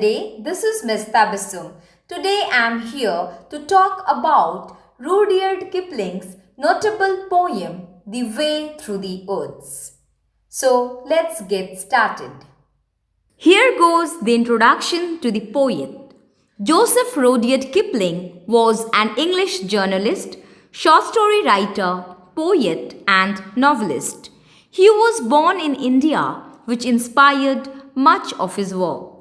day. This is Miss Tabassum. Today I am here to talk about Rudyard Kipling's notable poem, The Way Through the Woods. So let's get started. Here goes the introduction to the poet. Joseph Rudyard Kipling was an English journalist, short story writer, poet and novelist. He was born in India, which inspired much of his work.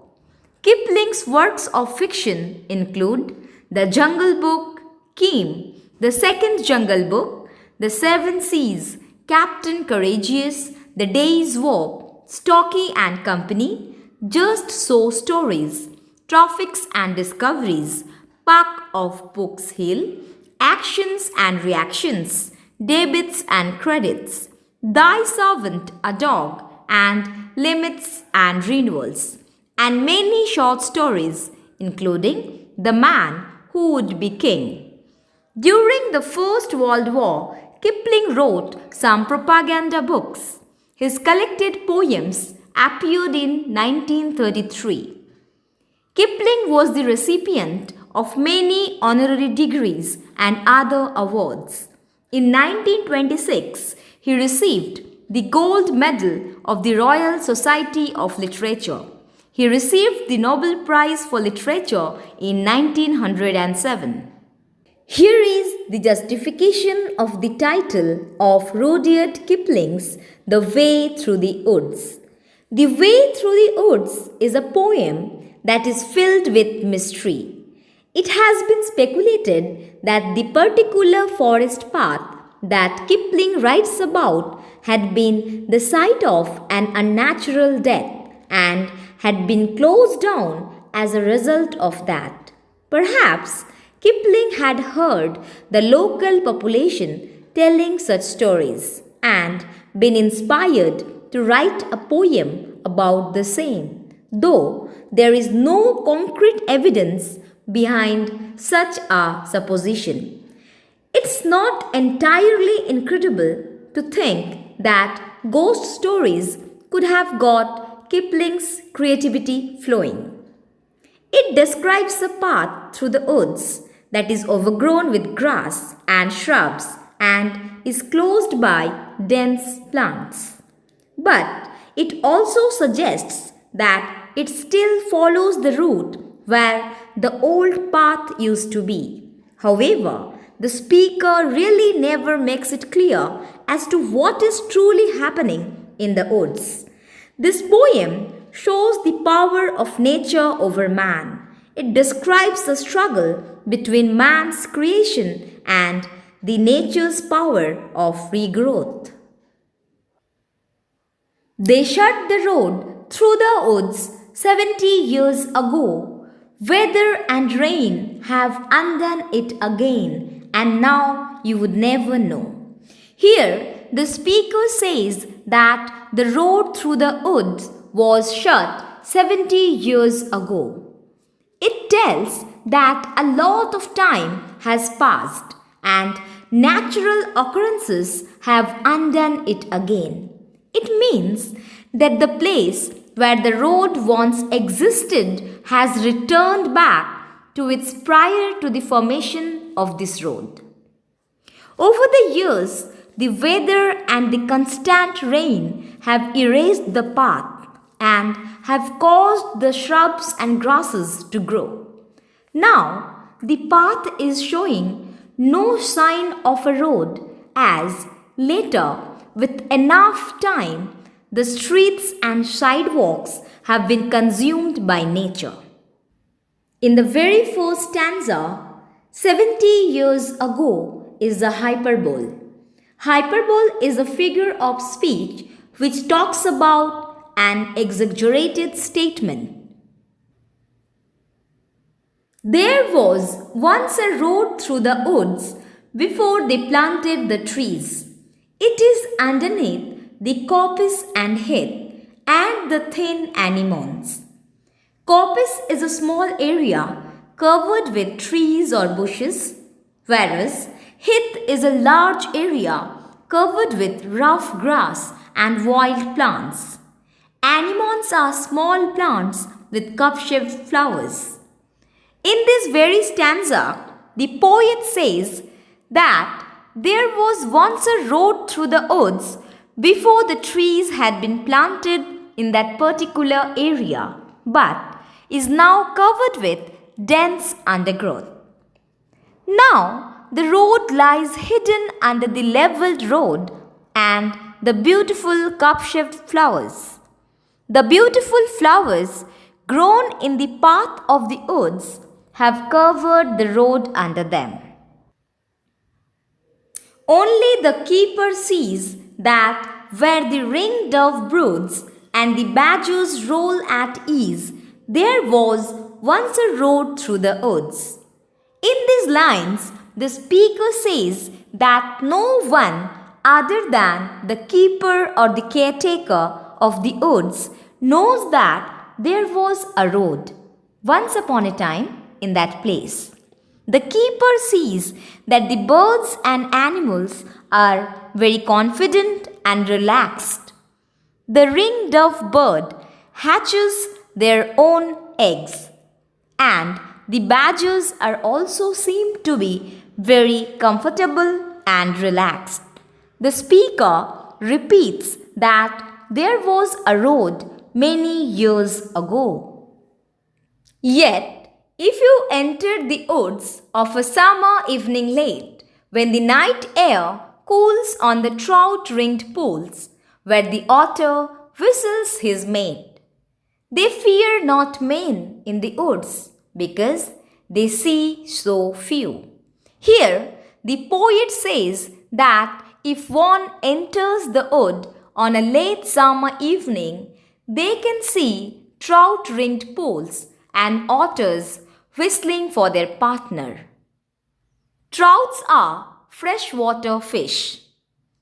Kipling's works of fiction include The Jungle Book, Kim, The Second Jungle Book, The Seven Seas, Captain Courageous, The Day's Warp, Stocky and Company, Just So Stories, Traffics and Discoveries, Park of Books Hill, Actions and Reactions, Debits and Credits, Thy Servant a Dog, and Limits and Renewals, and many short stories, including The Man Who Would Be King. During the First World War, Kipling wrote some propaganda books. His collected poems appeared in 1933. Kipling was the recipient of many honorary degrees and other awards. In 1926, he received the Gold Medal of the Royal Society of Literature. He received the Nobel Prize for Literature in 1907. Here is the justification of the title of Rudyard Kipling's The Way Through the Woods. The Way Through the Woods is a poem that is filled with mystery. It has been speculated that the particular forest path that Kipling writes about had been the site of an unnatural death and had been closed down as a result of that. Perhaps Kipling had heard the local population telling such stories and been inspired to write a poem about the same, though there is no concrete evidence behind such a supposition. It's not entirely incredible to think that ghost stories could have got Kipling's creativity flowing. It describes a path through the woods that is overgrown with grass and shrubs and is closed by dense plants. But it also suggests that it still follows the route where the old path used to be. However, the speaker really never makes it clear as to what is truly happening in the woods. This poem shows the power of nature over man. It describes the struggle between man's creation and the nature's power of regrowth. They shut the road through the woods 70 years ago. Weather and rain have undone it again, and now you would never know. Here, the speaker says that the road through the woods was shut 70 years ago. It tells that a lot of time has passed and natural occurrences have undone it again. It means that the place where the road once existed has returned back to its prior to the formation of this road. Over the years, the weather and the constant rain have erased the path and have caused the shrubs and grasses to grow. Now, the path is showing no sign of a road as later, with enough time, the streets and sidewalks have been consumed by nature. In the very first stanza, 70 years ago is a hyperbole. Hyperbole is a figure of speech which talks about an exaggerated statement. There was once a road through the woods before they planted the trees. It is underneath the coppice and heath and the thin anemones. Coppice is a small area covered with trees or bushes, whereas heath is a large area covered with rough grass and wild plants. Anemones are small plants with cup-shaped flowers. In this very stanza, the poet says that there was once a road through the woods before the trees had been planted in that particular area, but is now covered with dense undergrowth. Now, the road lies hidden under the levelled road and the beautiful cup-shaped flowers. The beautiful flowers grown in the path of the woods have covered the road under them. Only the keeper sees that where the ring-dove broods and the badgers roll at ease, there was once a road through the woods. In these lines, the speaker says that no one other than the keeper or the caretaker of the woods knows that there was a road once upon a time in that place. The keeper sees that the birds and animals are very confident and relaxed. The ring-dove bird hatches their own eggs, and the badgers are also seem to be very comfortable and relaxed. The speaker repeats that there was a road many years ago. Yet, if you entered the woods of a summer evening late, when the night air cools on the trout-ringed pools, where the otter whistles his mate, they fear not men in the woods, because they see so few. Here, the poet says that if one enters the wood on a late summer evening, they can see trout-ringed pools and otters whistling for their partner. Trouts are freshwater fish.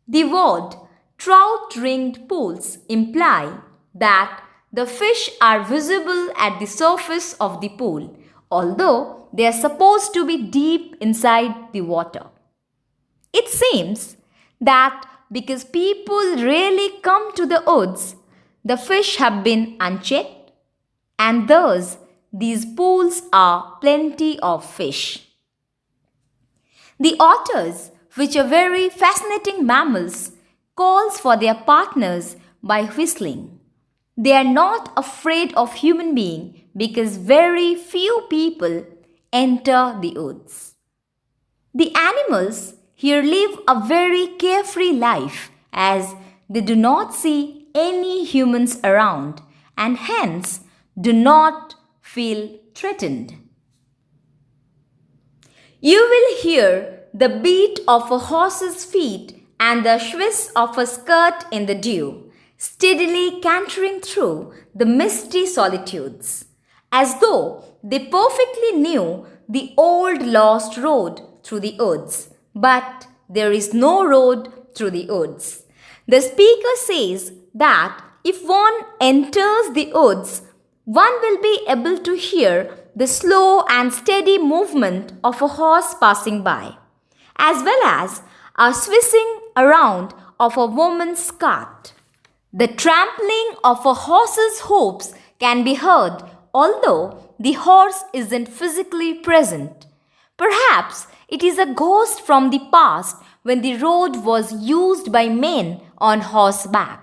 The word trout-ringed pools imply that the fish are visible at the surface of the pool, although they are supposed to be deep inside the water. It seems that because people rarely come to the woods, the fish have been unchecked, and thus these pools are plenty of fish. The otters, which are very fascinating mammals, calls for their partners by whistling. They are not afraid of human being because very few people enter the woods. The animals here live a very carefree life as they do not see any humans around and hence do not feel threatened. You will hear the beat of a horse's feet and the swish of a skirt in the dew, steadily cantering through the misty solitudes, as though they perfectly knew the old lost road through the woods. But there is no road through the woods. The speaker says that if one enters the woods, one will be able to hear the slow and steady movement of a horse passing by, as well as a swishing around of a woman's skirt. The trampling of a horse's hoofs can be heard, although the horse isn't physically present. Perhaps it is a ghost from the past when the road was used by men on horseback.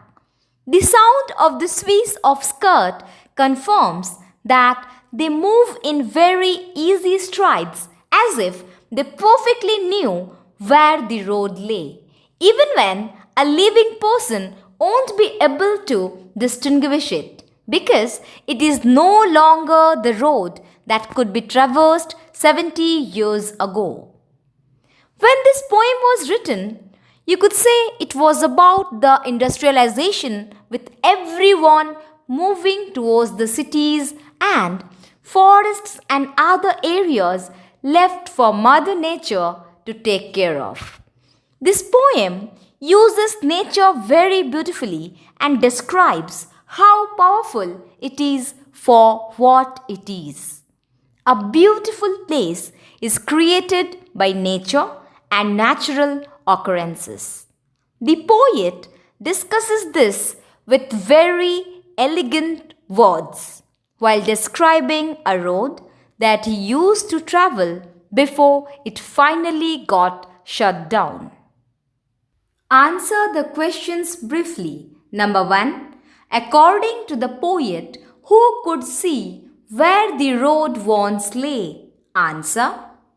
The sound of the swish of skirt confirms that they move in very easy strides as if they perfectly knew where the road lay, even when a living person won't be able to distinguish it because it is no longer the road that could be traversed 70 years ago. When this poem was written, you could say it was about the industrialization with everyone moving towards the cities and forests and other areas left for Mother Nature to take care of. This poem uses nature very beautifully and describes how powerful it is for what it is. A beautiful place is created by nature and natural occurrences. The poet discusses this with very elegant words. while describing a road that he used to travel before it finally got shut down. Answer the questions briefly. Number 1. According to the poet, who could see where the road once lay? Answer.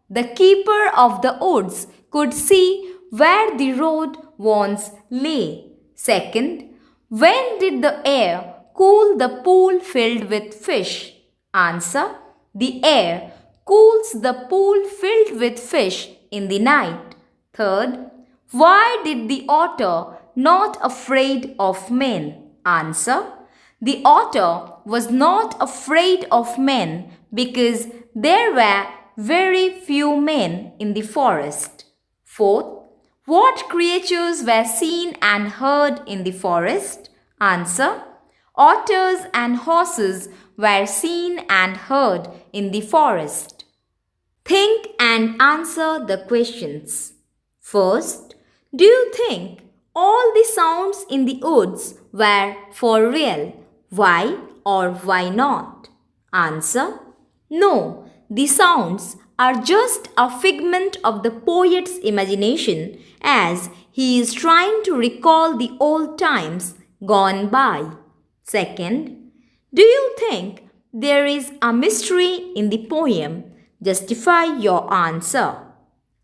The keeper of the woods could see where the road once lay. Second. When did the air cool the pool filled with fish? Answer. The air cools the pool filled with fish in the night. Third. Why did the otter not afraid of men? Answer. The otter was not afraid of men because there were very few men in the forest. Fourth. What creatures were seen and heard in the forest? Answer. Otters and horses were seen and heard in the forest. Think and answer the questions. First, do you think all the sounds in the woods were for real? Why or why not? Answer. No, the sounds are just a figment of the poet's imagination as he is trying to recall the old times gone by. Second, do you think there is a mystery in the poem? Justify your answer.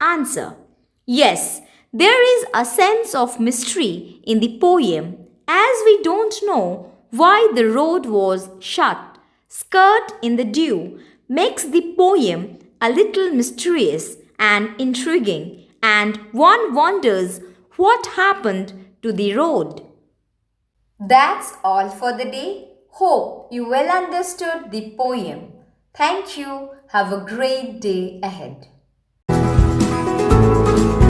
Answer. Yes, there is a sense of mystery in the poem as we don't know why the road was shut. Skirt in the Dew makes the poem a little mysterious and intriguing, and one wonders what happened to the road. That's all for the day. Hope you well understood the poem. Thank you. Have a great day ahead.